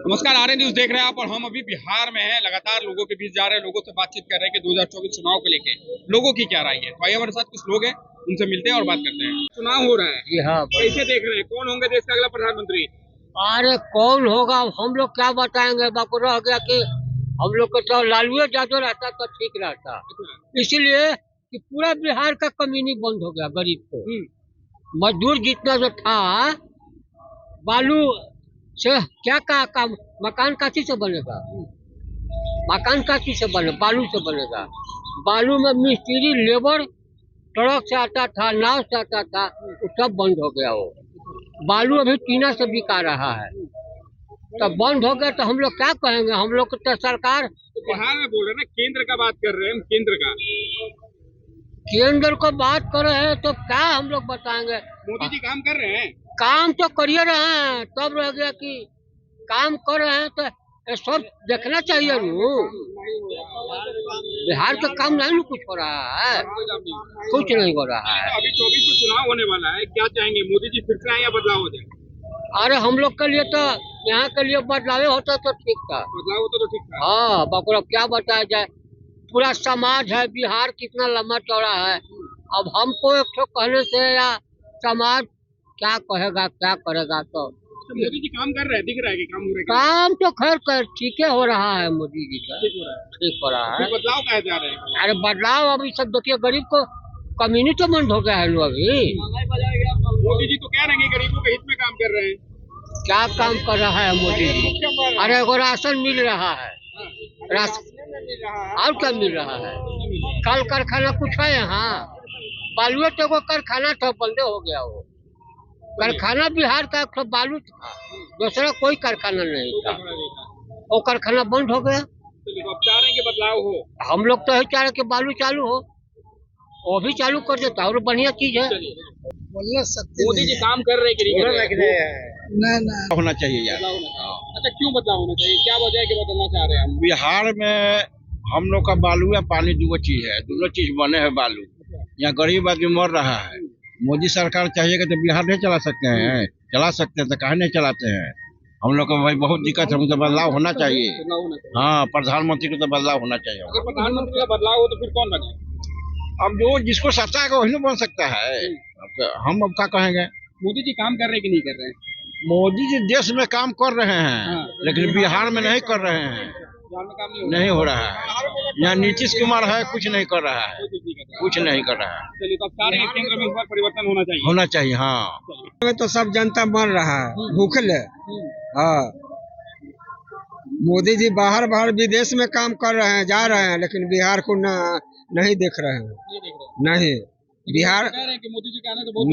नमस्कार, आर्य न्यूज देख रहे हैं आप और हम अभी बिहार में हैं। लगातार लोगों के बीच जा रहे हैं, लोगों से बातचीत कर रहे हैं कि 2024 चुनाव को लेके लोगों की क्या राय है। भाई हमारे साथ कुछ लोग हैं, उनसे मिलते हैं और बात करते हैं। चुनाव हो रहा है जी हाँ। कैसे देख रहे हैं, कौन होंगे देश का अगला प्रधानमंत्री? अरे कौन होगा, हम लोग क्या बताएंगे। बापू रह गया कि हम लोग को तो लालू यादव रहता तो ठीक रहता, इसलिए कि पूरा बिहार का कमीनी बंद हो गया। गरीब को मजदूर जितना जो था, बालू से क्या काम, मकान काची से बनेगा? मकान काची से बने? बालू से बनेगा। बालू में मिस्त्री लेबर ट्रक से आता था, नाव से आता था, वो सब बंद हो गया। वो बालू अभी टीना से बिका रहा है, तो बंद हो गया तो हम लोग क्या कहेंगे। हम लोग तो सरकार तो बिहार में बोल रहे हैं ना, केंद्र का बात कर रहे हैं हम, केंद्र को बात कर रहे हैं तो क्या हम लोग बताएंगे। मोदी जी काम कर रहे हैं, काम तो करिए रहे हैं, तब रह गया कि काम कर रहे हैं तो ये सब देखना चाहिए। बिहार का काम नहीं कुछ हो रहा है, कुछ नहीं हो रहा है। अभी 24 में चुनाव होने वाला है, क्या चाहेंगे, मोदी जी फिर से आए या बदलाव हो जाए? अरे हम लोग के लिए तो यहाँ के लिए बदलाव होता तो ठीक था। बदलाव होता तो ठीक था। हाँ बाबू, क्या बताया जाए। पूरा समाज है, बिहार कितना लंबा चौड़ा है। अब हमको एक ठो कहने से या समाज क्या कहेगा, क्या करेगा। तो मोदी जी काम कर रहे हैं, दिख रहा है कि काम हो रहा है? काम तो खैर ठीक है हो रहा है। मोदी जी का ठीक हो रहा है। बदलाव कहे जा रहे हैं? अरे बदलाव अभी सब देखिए, गरीब को कम्युनिटी बंद हो गया है। लोग अभी मोदी जी तो कह रहे हैं कि गरीबों के हित में काम कर रहे हैं। क्या काम कर रहा है मोदी जी? अरे एगो राशन मिल रहा है, राशन और क्या मिल रहा है? कल कारखाना कुछ है यहाँ? बालू तो एगो कारखाना था, बंद हो गया। वो कारखाना बिहार का एक बालू था, दूसरा कोई कारखाना नहीं था। वो कारखाना बंद हो गया। अब चाह रहे हैं कि बदलाव हो। हम लोग तो यही चाह रहे कि बालू चालू हो, वो भी चालू कर देता और बढ़िया चीज है। मोदी जी काम कर रहे हैं कि नहीं कर रहे हैं? नहीं होना चाहिए यार। अच्छा, क्यों बदलाव होना चाहिए, क्या वजह है कि बदलना चाह रहे हैं हम? बिहार में हम लोग का बालू या पानी दो चीज है, दोनों चीज बने हैं। बालू यहाँ गरीब आदमी मर रहा है। मोदी सरकार चाहिएगा तो बिहार नहीं चला सकते हैं, चला सकते हैं तो काहे नहीं चलाते हैं। हम लोग को भाई बहुत दिक्कत है, उनको बदलाव होना चाहिए। हाँ, प्रधानमंत्री को तो बदलाव होना चाहिए। अगर प्रधानमंत्री का बदलाव हो तो फिर कौन बने? अब जो जिसको सत्ता है वही बन सकता है। हम अब क्या कहेंगे। मोदी जी काम कर रहे हैं कि नहीं कर रहे हैं? मोदी जी देश में काम कर रहे हैं, लेकिन बिहार में नहीं कर रहे हैं। बिहार में काम नहीं हो रहा है। यहाँ नीतीश कुमार है, कुछ नहीं कर रहा है, कुछ नहीं कर रहा है। चलिए, तो सारे केंद्र में इस बार परिवर्तन होना चाहिए। होना चाहिए, हाँ। तो सब जनता मर रहा है, भूखले। हाँ, मोदी जी बाहर विदेश में काम कर रहे हैं, जा रहे हैं, लेकिन बिहार को नहीं देख रहे हैं। नहीं, बिहार कह रहे हैं कि मोदी जी के आने से बहुत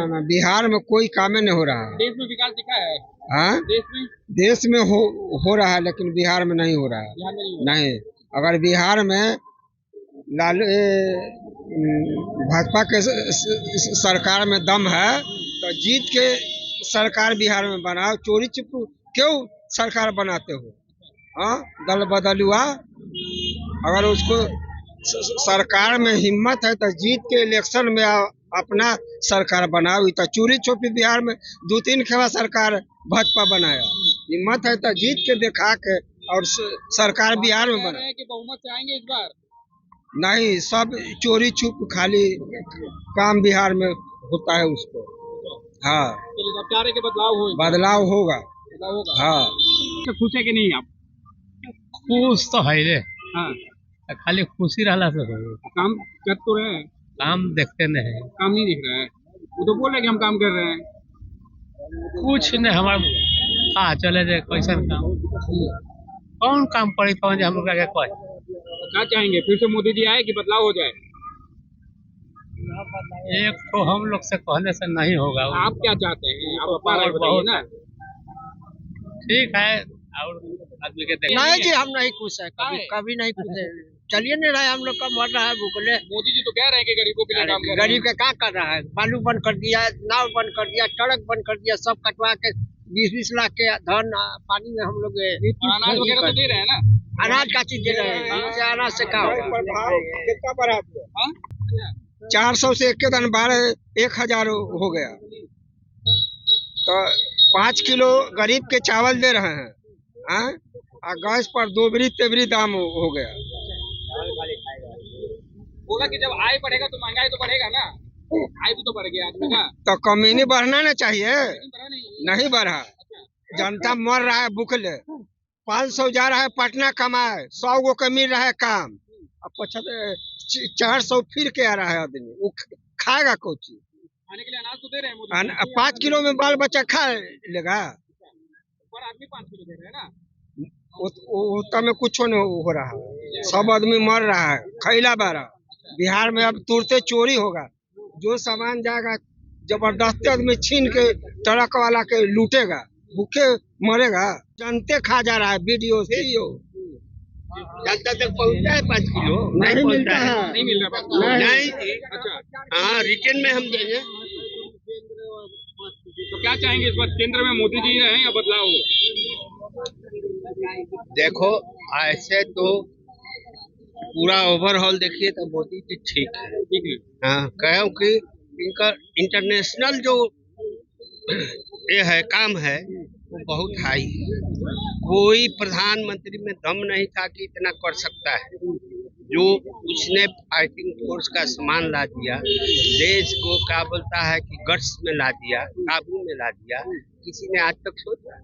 ना बिहार में कोई काम नहीं हो रहा है। देश में विकास दिखा है। हाँ, देश में हो रहा है, लेकिन बिहार में नहीं हो रहा है। बिहार में नहीं, अगर बिहार में लालू भाजपा के सरकार में दम है तो जीत के सरकार बिहार में बनाओ। चोरी चुप क्यों सरकार बनाते हो? हाँ, दल बदलुआ। अगर उसको सरकार में हिम्मत है तो जीत के इलेक्शन में अपना सरकार बनाओ। तो चोरी छुपी बिहार में 2-3 खेवा सरकार भाजपा बनाया। हिम्मत है तो जीत के दिखा के और सरकार बिहार में बना। कि बहुमत से आएंगे इस बार? नहीं, सब चोरी छुप खाली काम बिहार में होता है उसको। हाँ, बदलाव होगा। हाँ, खुश है कि नहीं आप? खुश तो है रे। हाँ, खाली खुशी रहला से काम कर तो रहे हैं, काम देखते नहीं, काम नहीं दिख रहा है। वो तो बोल रहे कि हम काम कर रहे हैं। कुछ नहीं। हमारे हाँ चले जाए कैसा काम, कौन काम पड़ी कौन हम लोग कोई। क्या चाहेंगे, फिर से मोदी जी आए कि बदलाव हो जाए? एक तो हम लोग से कहने से नहीं होगा। आप क्या चाहते हैं? आप अपना राय बताइए बहुत ना। ठीक है, और आदमी के नहीं जी, हम नहीं खुश है, कभी नहीं खुश है। चलिए नहीं रहा है, हम लोग का मर रहा है भूखले। मोदी जी तो कह रहे हैं कि गरीबों के लिए काम कर रहे हैं। गरीब के क्या कर रहा है? बालू बंद कर दिया, नाव बंद कर दिया, सड़क बंद कर दिया, सब कटवा के 20-20 लाख के धन पानी में हम लोग अनाज वगैरह तो दे रहे हैं ना? अनाज का चीज दे रहे हैं, इससे अनाज से क्या होगा? कितना बढ़ा दिया? 400 से 1,000 हो गया। तो 5 किलो गरीब के चावल दे रहे हैं, हाँ, और गैस पर दोबरी तेबरी दाम हो गया। बोला कि जब आय बढ़ेगा तो महंगाई तो बढ़ेगा ना, आय भी तो बढ़ गया आदमी का। तो कमीनी बढ़ना ना चाहिए, बढ़ा नहीं बढ़ा। जनता मर रहा है भूखले, 500 जा रहा है पटना कमाए, 100 गो का मिल रहा है काम, अब 400 फिर के आ रहा है आदमी, वो खाएगा कुछ? खाने के लिए अनाज तो दे रहे हैं मोदी। 5 किलो में बाल बच्चा खा लेगा? पर आदमी 5 किलो दे रहे हैं ना। उतना में कुछ नहीं हो रहा है, सब आदमी मर रहा है, खैला बारा। बिहार में अब तुरंत चोरी होगा, जो सामान जाएगा जबरदस्ती आदमी छीन के ट्रक वाला के लूटेगा, भूखे मरेगा। जनते खा जा रहा है, वीडियो सीओ जनता तक पहुँचता है 5 किलो? नहीं मिलता है, नहीं मिल रहा। नहीं। अच्छा, हाँ, रिटर्न में हम देंगे। तो क्या चाहेंगे इस बार, केंद्र में मोदी जी रहें या बदलाव हो? देखो ऐसे तो पूरा ओवरऑल देखिए तो मोदी जी ठीक है। ठीक है। हाँ, क्योंकि इनका इंटरनेशनल जो ये है काम है वो बहुत हाई है। कोई प्रधानमंत्री में दम नहीं था कि इतना कर सकता है। जो उसने फाइटिंग फोर्स का सामान ला दिया, देश को क्या बोलता है कि गट्स में ला दिया, काबू में ला दिया, किसी ने आज तक सोचा?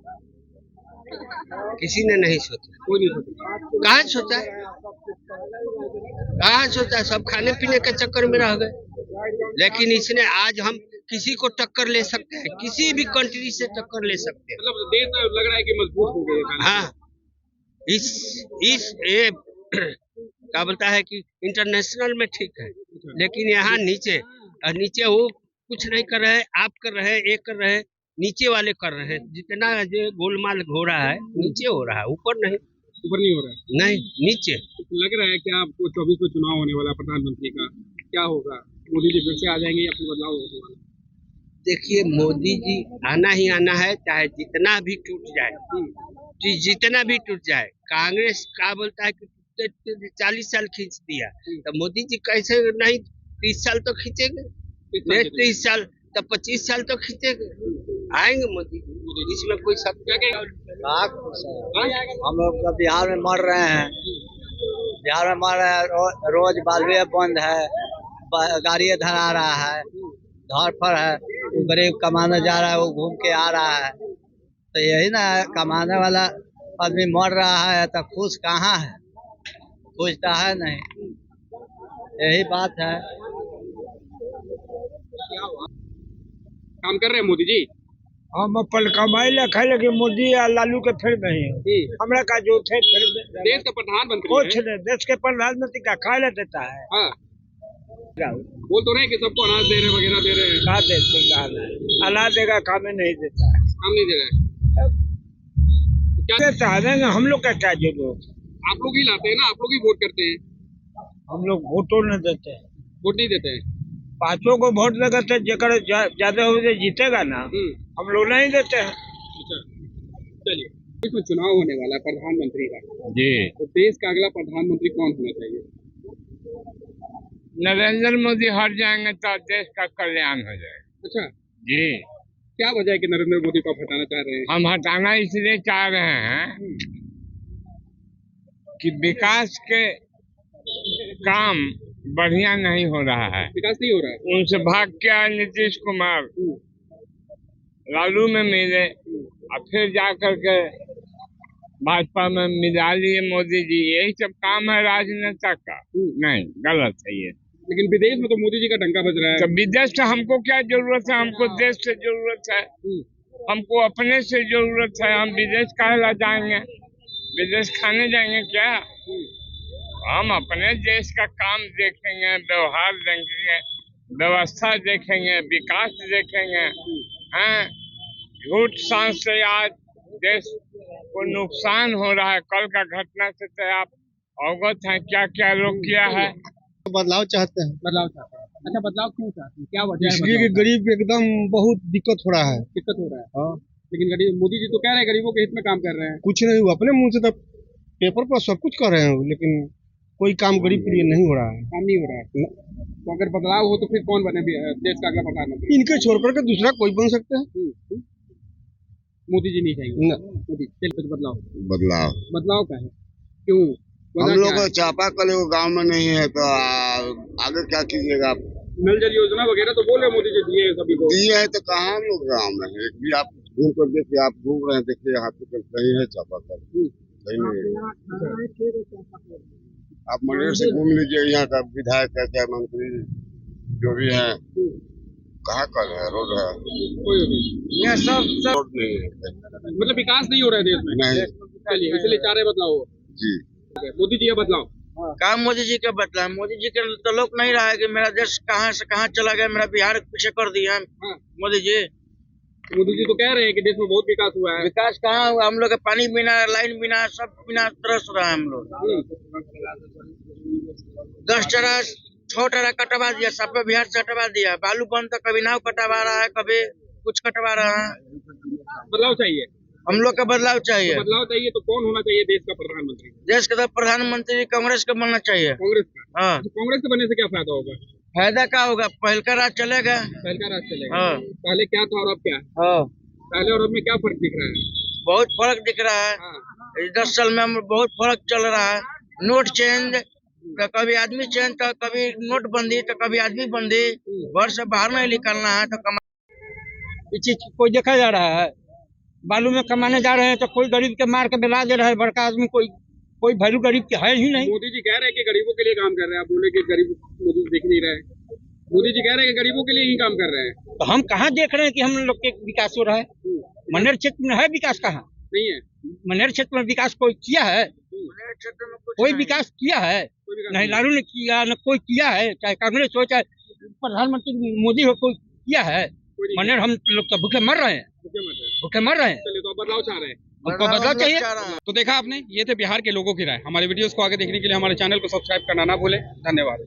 किसी ने नहीं सोचा। कोई नहीं सोचा। कहाँ सोचा? कहाँ सोचा? सब खाने पीने के चक्कर में रह गए। लेकिन इसने आज हम किसी को टक्कर ले सकते हैं, किसी भी कंट्री से टक्कर ले सकते हैं। मतलब देश लग रहा है कि मजबूत हो गए। हाँ, इस ये क्या बोलता है कि इंटरनेशनल में ठीक है, लेकिन यहाँ नीचे वो कुछ नहीं कर रहे हैं, आप कर रहे हैं, ये कर रहे हैं, नीचे वाले कर रहे हैं। जितना जो गोलमाल हो रहा है नीचे हो रहा है, ऊपर नहीं। ऊपर नहीं हो रहा है, नहीं नीचे। लग रहा है कि आपको 24 में चुनाव होने वाला प्रधानमंत्री का, क्या होगा? मोदी जी फिर से आ जाएंगे या फिर बदलाव होने वाला? देखिए, मोदी जी आना ही आना है, चाहे जितना भी टूट जाए, जितना भी टूट जाए। कांग्रेस क्या बोलता है कि 40 साल खींच दिया, तो मोदी जी कैसे नहीं 30 साल तो खींचेंगे, 30 साल तो 25 साल तो खींचेंगे, आएंगे मोदी जी, इसमें कोई शक नहीं। हम लोग बिहार में मर रहे हैं, रोज बालुए बंद है, गाड़ी धरा रहा है, घर पर है, गरीब कमाने जा रहा है, वो घूम के आ रहा है। तो यही ना, कमाने वाला आदमी मर रहा है तो खुश कहाँ है? खुश तो है नहीं, यही बात है। काम कर रहे हैं मोदी जी? हम अपन कमाई ला खाए, लेकिन मोदी या लालू के फिर नहीं हमरा का जो थे फिर देश का प्रधानमंत्री कुछ है। नहीं, देश के प्रधानमंत्री का खाए ला देता है। हाँ, बोल तो रहे कि सबको अनाज दे रहे वगैरह दे रहे हैं। का देते का नहीं, अनाज देगा काम ही नहीं देता है, काम नहीं दे रहे। क्या देता है? हम लोग का क्या जरूरत? आप लोग ही लाते हैं ना, आप लोग ही वोट करते हैं। हम लोग वोटो नहीं देते हैं, वोट नहीं देते हैं। 5 को वोट देगा तो जेकर ज्यादा हो जीतेगा ना, हम लोग नहीं देते हैं। अच्छा, चलिए, इसमें चुनाव होने वाला है प्रधानमंत्री का जी। तो देश का अगला प्रधानमंत्री कौन होना चाहिए? नरेंद्र मोदी हट जाएंगे तो देश का कल्याण हो जाएगा। अच्छा, जी। क्या वजह है कि नरेंद्र मोदी को आप हटाना चाह रहे हैं? हम हटाना इसलिए चाह रहे हैं कि विकास के काम बढ़िया नहीं हो रहा है। विकास नहीं हो रहा है। उनसे भाग के आए नीतीश कुमार, लालू में मिले और फिर जाकर के भाजपा में मिला लिए मोदी जी। यही सब काम है राजनेता का। नहीं, गलत है ये। लेकिन विदेश में तो मोदी जी का डंका बज रहा है। तो विदेश से हमको क्या जरूरत है? हमको देश से जरूरत है, हमको अपने से जरूरत है। हम विदेश काहे ला जाएंगे? विदेश खाने जाएंगे क्या? हम अपने देश का काम देखेंगे, व्यवहार देखेंगे, व्यवस्था देखेंगे, विकास देखेंगे। हैं, झूठ सांस से आज देश को नुकसान हो रहा है। कल का घटना से तो आप अवगत हैं, क्या क्या लोग किया है। बदलाव चाहते हैं। बदलाव चाहते हैं। अच्छा, बदलाव क्यों चाहते हैं? क्या वजह है? इसलिए कि गरीब एकदम बहुत दिक्कत हो रहा है। दिक्कत हो रहा है। हाँ। लेकिन गरीब मोदी जी तो कह रहे हैं गरीबों के हित में काम कर रहे हैं। कुछ नहीं हुआ, अपने मुंह से तो पेपर पर सब कुछ कर रहे हैं, लेकिन कोई काम गरीब के लिए नहीं हो रहा है। काम नहीं हो रहा है। तो अगर बदलाव हो तो फिर कौन बने देश का अगला प्रधानमंत्री? इनके छोड़ करके दूसरा कोई बन सकता है। मोदी जी नहीं चाहिए? मोदी चल कुछ बदलाव। बदलाव का है क्यों? हम वजह लोग क्या है? चापाकल वो गांव में नहीं है तो आगे क्या कीजिएगा आप? नल जल योजना वगैरह तो बोल रहे मोदी जी दिए हैं सभी को। दिए है तो कहाँ हम लोग गाँव में है? एक भी आप घूम कर देखिए, आप घूम रहे हैं देखिए यहाँ पे कहीं है चापाकल? कहीं नहीं है। आप मंदिर से घूम लीजिए, यहाँ का विधायक है चाहे मंत्री जो भी है, कहाँ कल है रोड है? ये सब रोड नहीं है, मतलब विकास नहीं हो रहा है देश में। नहीं चलिए इसलिए चाह रहे बदलाव हो। जी। मोदी जी ये बदलाव। काम मोदी जी का बदला, मोदी जी के तो लोग नहीं रहा है कि मेरा देश कहाँ से कहाँ चला गया, मेरा बिहार पीछे कर दिया हाँ। मोदी जी। मोदी जी तो कह रहे हैं कि देश में बहुत विकास हुआ है। विकास कहाँ हुआ? हम लोग का पानी बिना, लाइन बिना, सब बिना तरस रहा है हम लोग। 10 टरा 6 टरा कटवा दिया, सब पे बिहार से हटवा दिया। बालू बंद तो कभी नाव कटवा रहा है, कभी कुछ कटवा रहा है। बदलाव चाहिए। हम लोग का बदलाव चाहिए। तो बदलाव चाहिए तो कौन होना चाहिए देश का प्रधानमंत्री? देश का तो प्रधानमंत्री कांग्रेस का बनना चाहिए। कांग्रेस का? हाँ। तो कांग्रेस के बनने से क्या फायदा होगा? फायदा क्या होगा? पहल का राज चलेगा। पहले का राज चलेगा। हाँ। पहले क्या था और अब क्या है? हाँ। पहले और अब में क्या फर्क दिख रहा है? बहुत फर्क दिख रहा है। हाँ। 10 साल में बहुत फर्क चल रहा है। नोट चेंज तो कभी आदमी चेंज, तो कभी नोट बंदी, तो कभी आदमी बंदी। घर से बाहर नहीं निकलना है तो ये चीज कोई देखा जा रहा है? बालू में कमाने जा रहे हैं तो कोई गरीब के मार के मिला दे रहा है। बड़का आदमी कोई वैल्यू गरीब की है ही नहीं। मोदी जी कह रहे हैं कि गरीबों के लिए काम कर रहे हैं, आप बोले कि गरीब मोदी देख नहीं रहे। मोदी जी कह रहे हैं कि गरीबों के लिए ही काम कर रहे हैं। तो हम कहाँ देख रहे हैं कि हम लोग के विकास हो रहा है? मनेर क्षेत्र में है विकास कहाँ? नहीं है। मनेर क्षेत्र में विकास कोई किया है? क्षेत्र में कोई विकास किया है? नहीं, लालू ने किया, न कोई किया है। चाहे कांग्रेस हो चाहे प्रधानमंत्री मोदी हो, कोई किया है? मनेर हम लोग तो भूखे मर रहे हैं, भूखे मर रहे हैं। चलिए तो बदलाव चाह रहे हैं। हमको बदलाव चाहिए। तो देखा आपने, ये थे बिहार के लोगों की राय। हमारे वीडियोस को आगे देखने के लिए हमारे चैनल को सब्सक्राइब करना ना भूलें। धन्यवाद।